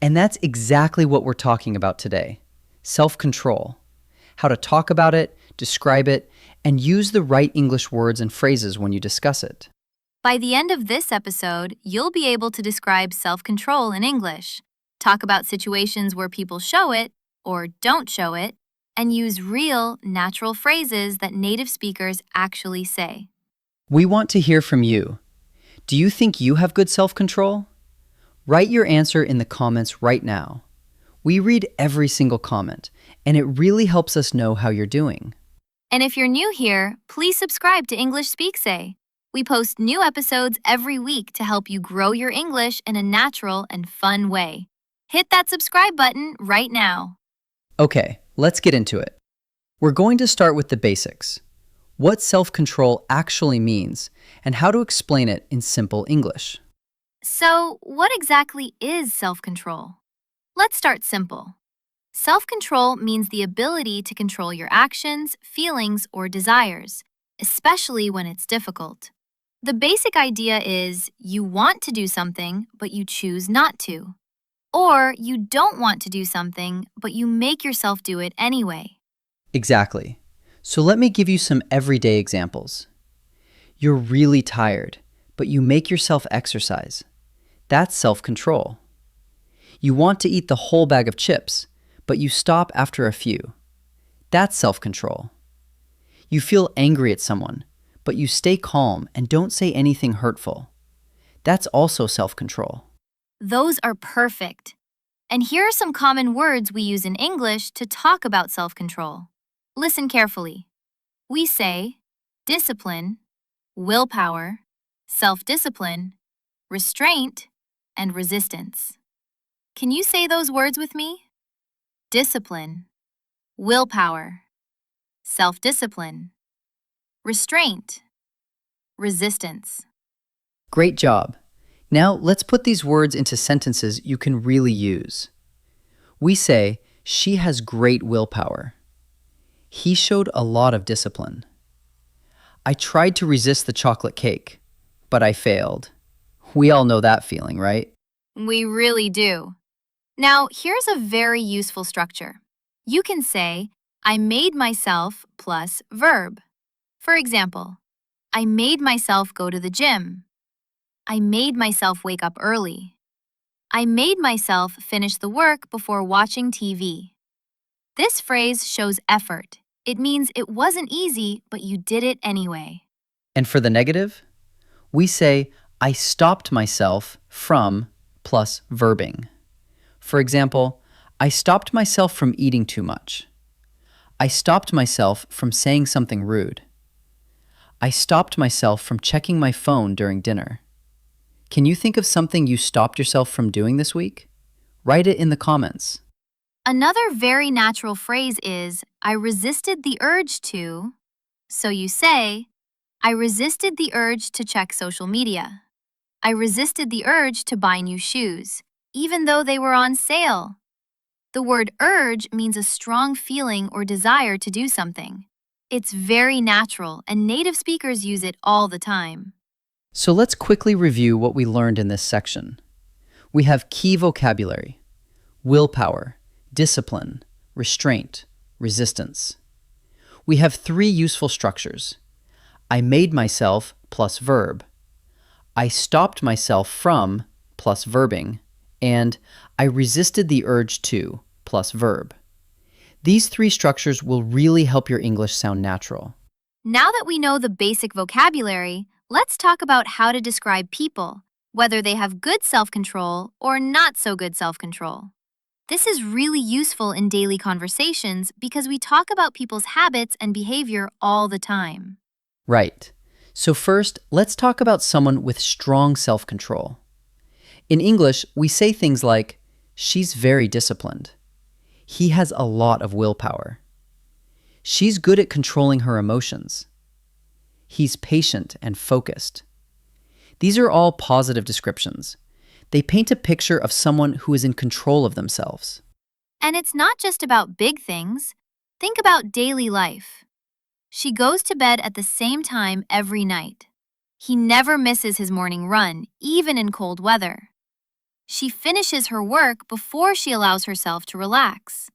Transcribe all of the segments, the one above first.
And that's exactly what we're talking about today. Self-control. How to talk about it, describe it, and use the right English words and phrases when you discuss it. By the end of this episode, you'll be able to describe self-control in English, talk about situations where people show it or don't show it, and use real, natural phrases that native speakers actually say. We want to hear from you. Do you think you have good self-control? Write your answer in the comments right now. We read every single comment, and it really helps us know how you're doing. And if you're new here, please subscribe to English Speak Say. We post new episodes every week to help you grow your English in a natural and fun way. Hit that subscribe button right now. Okay, let's get into it. We're going to start with the basics. What self-control actually means, and how to explain it in simple English. So, what exactly is self-control? Let's start simple. Self-control means the ability to control your actions, feelings, or desires, especially when it's difficult. The basic idea is you want to do something, but you choose not to. Or you don't want to do something, but you make yourself do it anyway. Exactly. So let me give you some everyday examples. You're really tired, but you make yourself exercise. That's self-control. You want to eat the whole bag of chips, but you stop after a few. That's self-control. You feel angry at someone, but you stay calm and don't say anything hurtful. That's also self-control. Those are perfect. And here are some common words we use in English to talk about self-control. Listen carefully. We say discipline, willpower, self-discipline, restraint, and resistance. Can you say those words with me? Discipline, willpower, self-discipline, restraint, resistance. Great job. Now let's put these words into sentences you can really use. We say, she has great willpower. He showed a lot of discipline. I tried to resist the chocolate cake, but I failed. We all know that feeling, right? We really do. Now, here's a very useful structure. You can say, I made myself plus verb. For example, I made myself go to the gym. I made myself wake up early. I made myself finish the work before watching TV. This phrase shows effort. It means it wasn't easy, but you did it anyway. And for the negative, we say, I stopped myself from plus verbing. For example, I stopped myself from eating too much. I stopped myself from saying something rude. I stopped myself from checking my phone during dinner. Can you think of something you stopped yourself from doing this week? Write it in the comments. Another very natural phrase is, I resisted the urge to. So you say, I resisted the urge to check social media. I resisted the urge to buy new shoes, even though they were on sale. The word urge means a strong feeling or desire to do something. It's very natural, and native speakers use it all the time. So let's quickly review what we learned in this section. We have key vocabulary: willpower, discipline, restraint, resistance. We have three useful structures: I made myself plus verb, I stopped myself from plus verbing, and I resisted the urge to plus verb. These three structures will really help your English sound natural. Now that we know the basic vocabulary, let's talk about how to describe people, whether they have good self-control or not so good self-control. This is really useful in daily conversations because we talk about people's habits and behavior all the time. Right. So first, let's talk about someone with strong self-control. In English, we say things like, she's very disciplined. He has a lot of willpower. She's good at controlling her emotions. He's patient and focused. These are all positive descriptions. They paint a picture of someone who is in control of themselves. And it's not just about big things. Think about daily life. She goes to bed at the same time every night. He never misses his morning run, even in cold weather. She finishes her work before she allows herself to relax.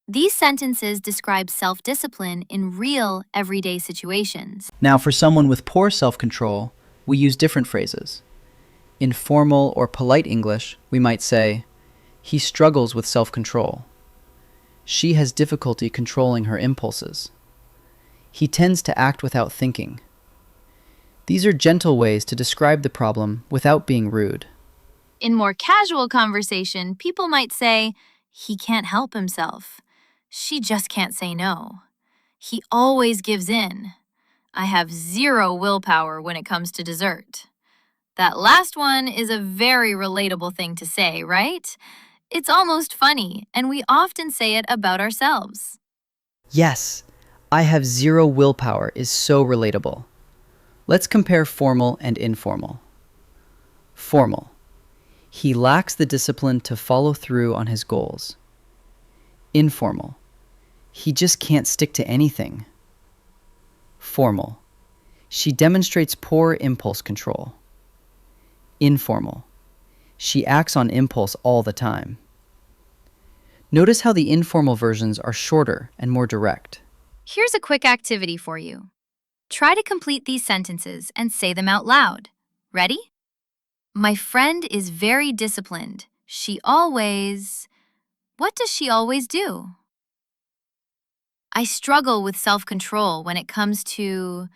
These sentences describe self-discipline in real, everyday situations. Now, for someone with poor self control, we use different phrases. In formal or polite English, we might say, he struggles with self control. She has difficulty controlling her impulses. He tends to act without thinking. These are gentle ways to describe the problem without being rude. In more casual conversation, people might say, he can't help himself. She just can't say no. He always gives in. I have zero willpower when it comes to dessert. That last one is a very relatable thing to say, right? It's almost funny, and we often say it about ourselves. Yes, I have zero willpower is so relatable. Let's compare formal and informal. Formal. He lacks the discipline to follow through on his goals. Informal. He just can't stick to anything. Formal. She demonstrates poor impulse control. Informal. She acts on impulse all the time. Notice how the informal versions are shorter and more direct. Here's a quick activity for you. Try to complete these sentences and say them out loud. Ready? My friend is very disciplined. She always... What does she always do? I struggle with self-control when it comes to...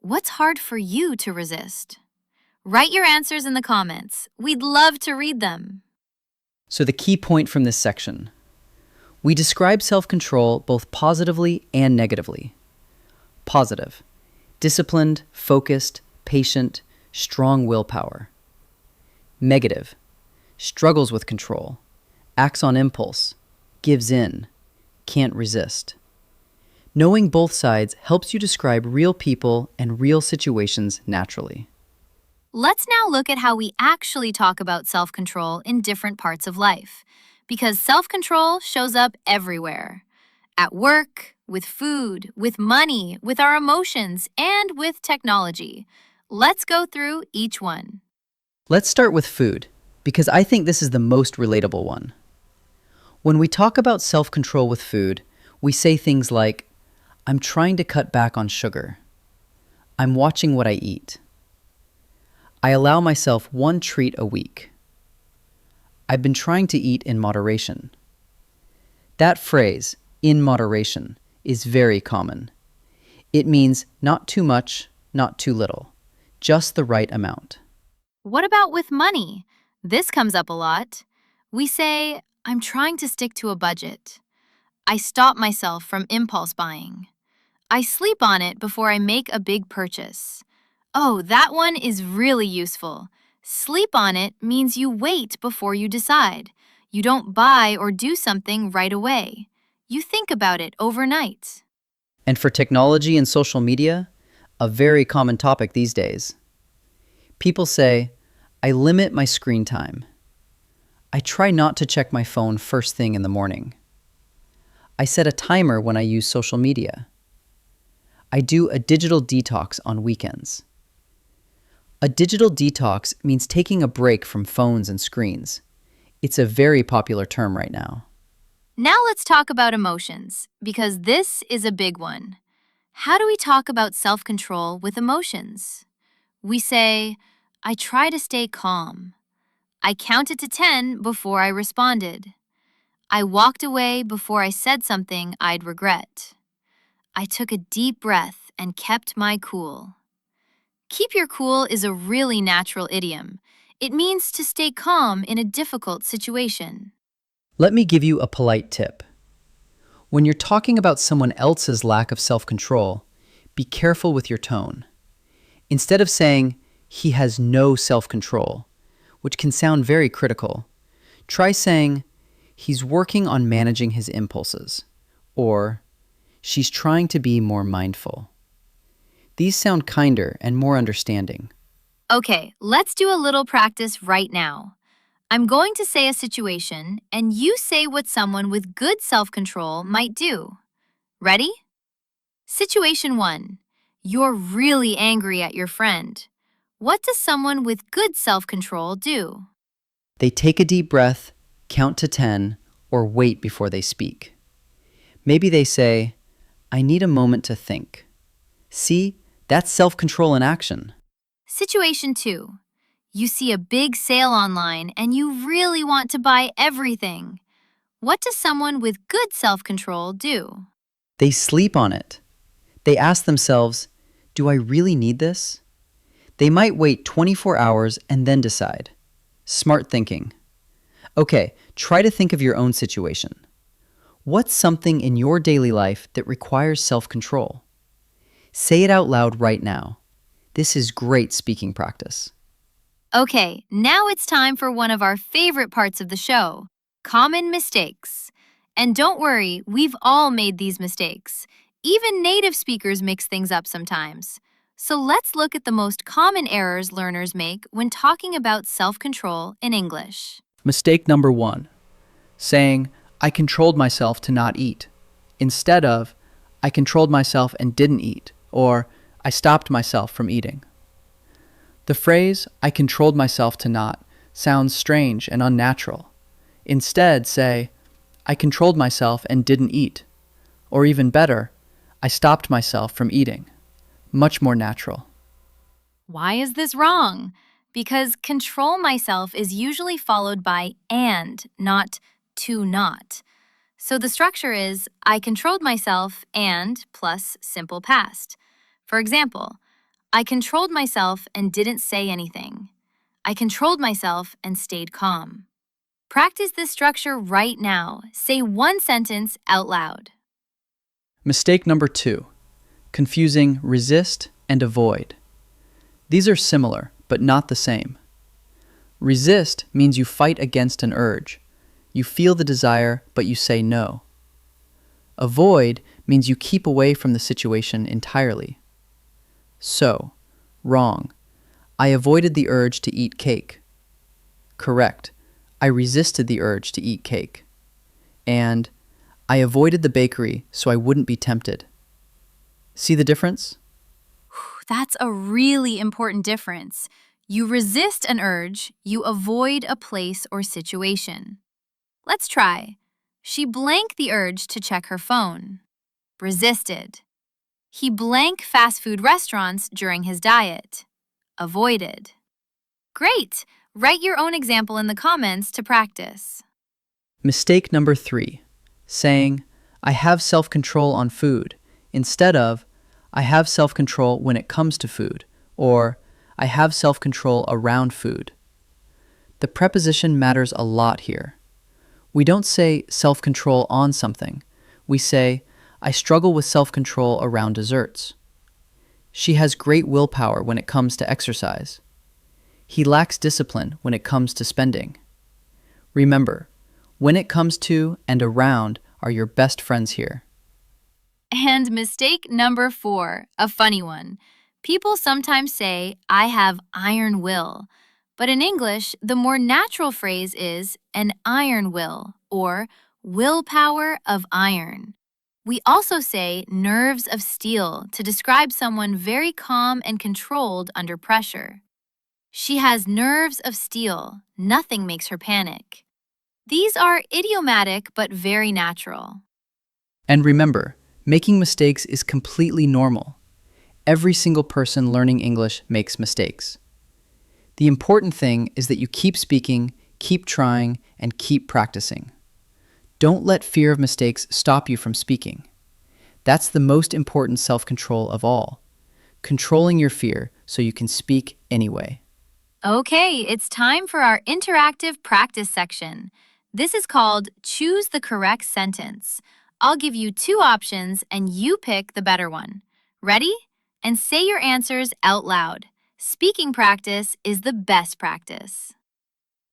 What's hard for you to resist? Write your answers in the comments. We'd love to read them. So the key point from this section. We describe self-control both positively and negatively. Positive. Disciplined, focused, patient, strong willpower. Negative. Struggles with control. Acts on impulse. Gives in. Can't resist. Knowing both sides helps you describe real people and real situations naturally. Let's now look at how we actually talk about self-control in different parts of life, because self-control shows up everywhere. At work, with food, with money, with our emotions, and with technology. Let's go through each one. Let's start with food, because I think this is the most relatable one. When we talk about self-control with food, we say things like, I'm trying to cut back on sugar. I'm watching what I eat. I allow myself one treat a week. I've been trying to eat in moderation. That phrase, in moderation, is very common. It means not too much, not too little, just the right amount. What about with money? This comes up a lot. We say, I'm trying to stick to a budget. I stop myself from impulse buying. I sleep on it before I make a big purchase. Oh, that one is really useful. Sleep on it means you wait before you decide. You don't buy or do something right away. You think about it overnight. And for technology and social media, a very common topic these days. People say, I limit my screen time. I try not to check my phone first thing in the morning. I set a timer when I use social media. I do a digital detox on weekends. A digital detox means taking a break from phones and screens. It's a very popular term right now. Now let's talk about emotions, because this is a big one. How do we talk about self-control with emotions? We say, I try to stay calm. I counted to 10 before I responded. I walked away before I said something I'd regret. I took a deep breath and kept my cool. Keep your cool is a really natural idiom. It means to stay calm in a difficult situation. Let me give you a polite tip. When you're talking about someone else's lack of self-control, be careful with your tone. Instead of saying, he has no self-control, which can sound very critical, try saying, he's working on managing his impulses, or she's trying to be more mindful. These sound kinder and more understanding. Okay, let's do a little practice right now. I'm going to say a situation, and you say what someone with good self-control might do. Ready? Situation 1. You're really angry at your friend. What does someone with good self-control do? They take a deep breath, count to 10, or wait before they speak. Maybe they say, I need a moment to think. See, that's self-control in action. Situation 2. You see a big sale online and you really want to buy everything. What does someone with good self-control do? They sleep on it. They ask themselves, do I really need this? They might wait 24 hours and then decide. Smart thinking. Okay, try to think of your own situation. What's something in your daily life that requires self-control? Say it out loud right now. This is great speaking practice. Okay, now it's time for one of our favorite parts of the show, common mistakes. And don't worry, we've all made these mistakes. Even native speakers mix things up sometimes. So let's look at the most common errors learners make when talking about self-control in English. Mistake number 1. Saying, I controlled myself to not eat, instead of, I controlled myself and didn't eat, or I stopped myself from eating. The phrase, I controlled myself to not, sounds strange and unnatural. Instead, say, I controlled myself and didn't eat. Or even better, I stopped myself from eating. Much more natural. Why is this wrong? Because control myself is usually followed by and, not to not. So the structure is I controlled myself and plus simple past. For example, I controlled myself and didn't say anything. I controlled myself and stayed calm. Practice this structure right now. Say one sentence out loud. Mistake number 2. Confusing resist and avoid. These are similar, but not the same. Resist means you fight against an urge. You feel the desire, but you say no. Avoid means you keep away from the situation entirely. So, wrong. I avoided the urge to eat cake. Correct. I resisted the urge to eat cake. And I avoided the bakery so I wouldn't be tempted. See the difference? That's a really important difference. You resist an urge, you avoid a place or situation. Let's try. She blanked the urge to check her phone. Resisted. He blanked fast food restaurants during his diet. Avoided. Great! Write your own example in the comments to practice. Mistake number 3. Saying, I have self-control on food, instead of, I have self-control when it comes to food, or I have self-control around food. The preposition matters a lot here. We don't say self-control on something. We say, I struggle with self-control around desserts. She has great willpower when it comes to exercise. He lacks discipline when it comes to spending. Remember, when it comes to and around are your best friends here. And mistake number 4, a funny one. People sometimes say, I have iron will. But in English, the more natural phrase is an iron will or willpower of iron. We also say nerves of steel to describe someone very calm and controlled under pressure. She has nerves of steel. Nothing makes her panic. These are idiomatic but very natural. And remember, making mistakes is completely normal. Every single person learning English makes mistakes. The important thing is that you keep speaking, keep trying, and keep practicing. Don't let fear of mistakes stop you from speaking. That's the most important self-control of all. Controlling your fear so you can speak anyway. Okay, it's time for our interactive practice section. This is called Choose the Correct Sentence. I'll give you 2 options and you pick the better one. Ready? And say your answers out loud. Speaking practice is the best practice.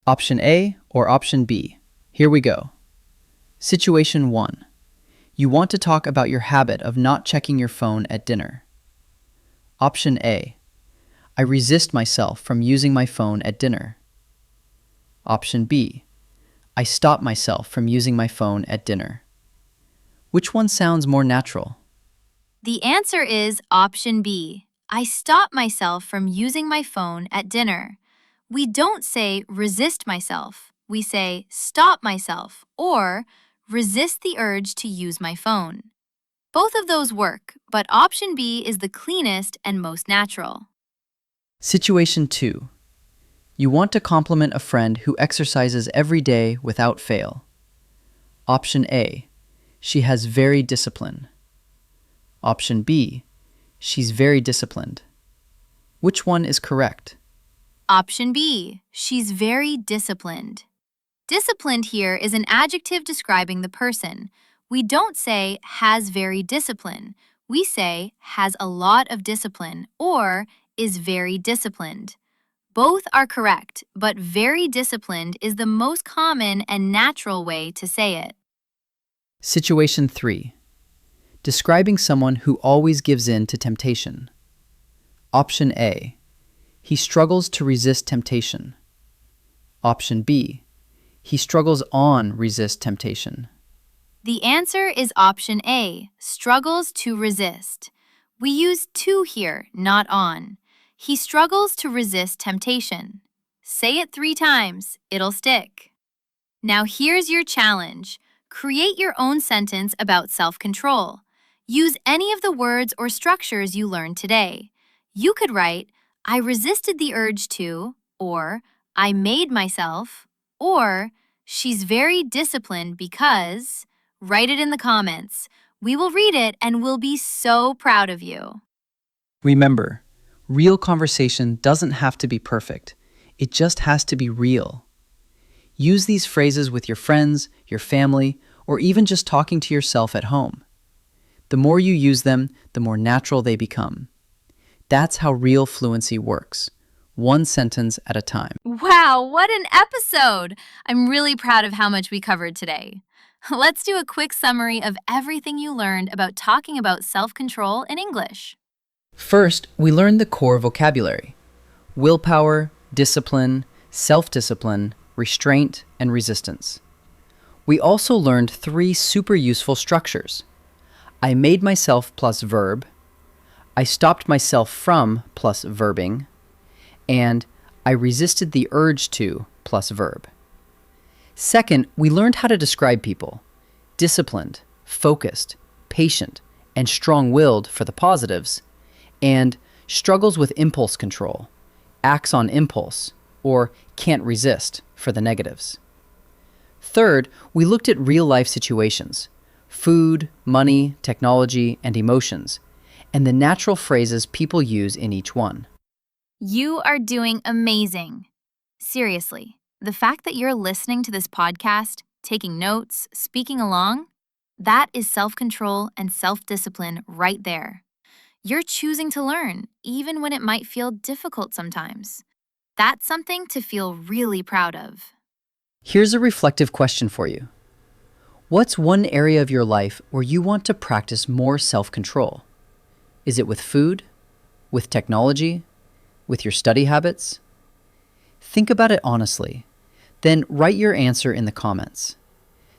Option A or option B? Here we go. Situation 1. You want to talk about your habit of not checking your phone at dinner. Option A. I resist myself from using my phone at dinner. Option B. I stop myself from using my phone at dinner. Which one sounds more natural? The answer is option B. I stop myself from using my phone at dinner. We don't say resist myself. We say stop myself or resist the urge to use my phone. Both of those work, but option B is the cleanest and most natural. Situation 2. You want to compliment a friend who exercises every day without fail. Option A. She has very discipline. Option B. She's very disciplined. Which one is correct? Option B, she's very disciplined. Disciplined here is an adjective describing the person. We don't say has very discipline. We say has a lot of discipline or is very disciplined. Both are correct, but very disciplined is the most common and natural way to say it. Situation 3. Describing someone who always gives in to temptation. Option A. He struggles to resist temptation. Option B. He struggles on resist temptation. The answer is option A, struggles to resist. We use to here, not on. He struggles to resist temptation. Say it 3 times, it'll stick. Now here's your challenge. Create your own sentence about self-control. Use any of the words or structures you learned today. You could write, I resisted the urge to, or I made myself, or she's very disciplined because. Write it in the comments. We will read it and we'll be so proud of you. Remember, real conversation doesn't have to be perfect. It just has to be real. Use these phrases with your friends, your family, or even just talking to yourself at home. The more you use them, the more natural they become. That's how real fluency works, one sentence at a time. Wow, what an episode! I'm really proud of how much we covered today. Let's do a quick summary of everything you learned about talking about self-control in English. First, we learned the core vocabulary: willpower, discipline, self-discipline, restraint, and resistance. We also learned 3 super useful structures: I made myself plus verb, I stopped myself from plus verbing, and I resisted the urge to plus verb. Second, we learned how to describe people: disciplined, focused, patient, and strong-willed for the positives, and struggles with impulse control, acts on impulse, or can't resist for the negatives. Third, we looked at real-life situations: food, money, technology, and emotions, and the natural phrases people use in each one. You are doing amazing. Seriously, the fact that you're listening to this podcast, taking notes, speaking along, that is self-control and self-discipline right there. You're choosing to learn, even when it might feel difficult sometimes. That's something to feel really proud of. Here's a reflective question for you. What's one area of your life where you want to practice more self-control? Is it with food? With technology? With your study habits? Think about it honestly. Then write your answer in the comments.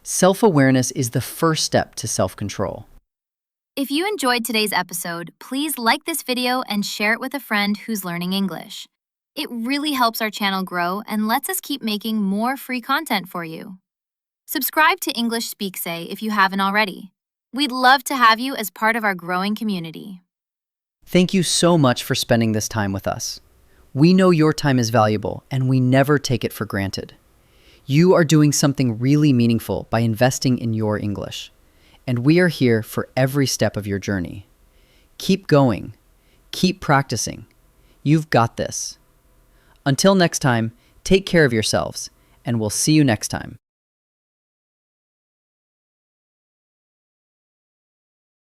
Self-awareness is the first step to self-control. If you enjoyed today's episode, please like this video and share it with a friend who's learning English. It really helps our channel grow and lets us keep making more free content for you. Subscribe to English Speak Say if you haven't already. We'd love to have you as part of our growing community. Thank you so much for spending this time with us. We know your time is valuable, and we never take it for granted. You are doing something really meaningful by investing in your English, and we are here for every step of your journey. Keep going. Keep practicing. You've got this. Until next time, take care of yourselves, and we'll see you next time.